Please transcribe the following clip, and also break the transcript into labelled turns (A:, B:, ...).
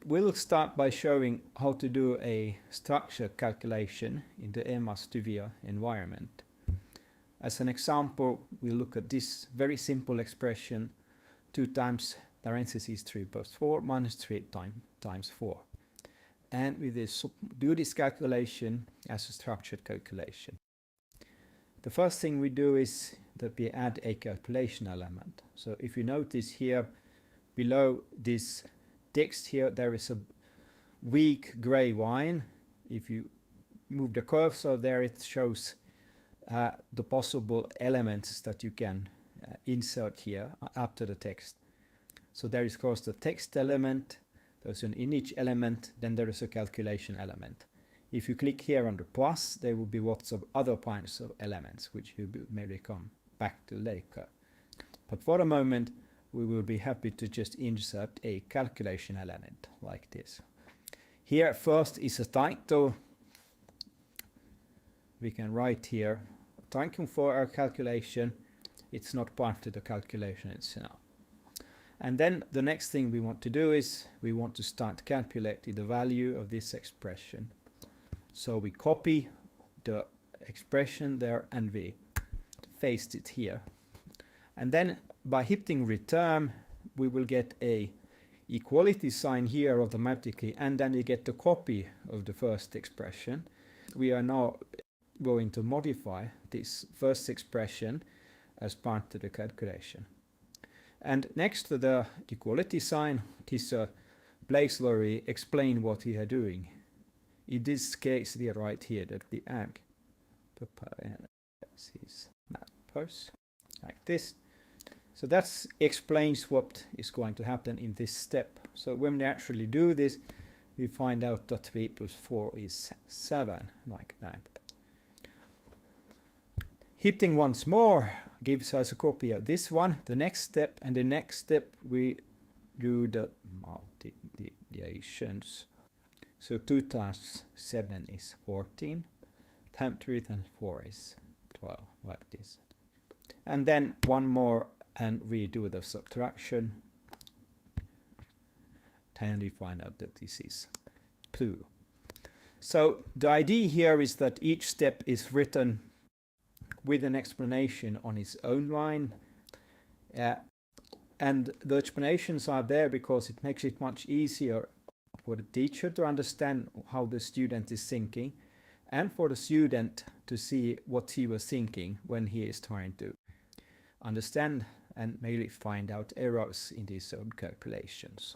A: we'll start by showing how to do a structure calculation in the eMathStudio environment. As an example, we'll look at this very simple expression: 2 times parentheses 3 plus 4 minus 3 times 4. And we will do this calculation as a structured calculation. The first thing we do is that we add a calculation element. So if you notice here below this text here, there is a weak gray line. If you move the cursor there, it shows the possible elements that you can insert here after the text. So there is, of course, the text element, there's an image element, then there is a calculation element. If you click here on the plus, there will be lots of other kinds of elements, which you maybe come back to later. But for the moment, we will be happy to just insert a calculation element like this. Here first is a title. We can write here, thank you for our calculation. It's not part of the calculation itself. And then the next thing we want to do is we want to start calculating the value of this expression. So we copy the expression there and we paste it here. And then by hitting return, we will get a equality sign here automatically, and then we get the copy of the first expression. We are now going to modify this first expression as part of the calculation. And next to the equality sign is a place where we explain what we are doing. In this case, we write here that we add the parentheses mappers like this. So that explains what is going to happen in this step. So when we actually do this, we find out that 3 plus 4 is 7, like that. Hitting once more gives us a copy of this one, the next step, and the next step we do the multiplications. So 2 times 7 is 14, times 3 times 4 is 12, like this. And then one more, and we do the subtraction, and we find out that this is 2. So the idea here is that each step is written with an explanation on its own line, and the explanations are there because it makes it much easier for the teacher to understand how the student is thinking, and for the student to see what he was thinking when he is trying to understand and maybe find out errors in these own calculations.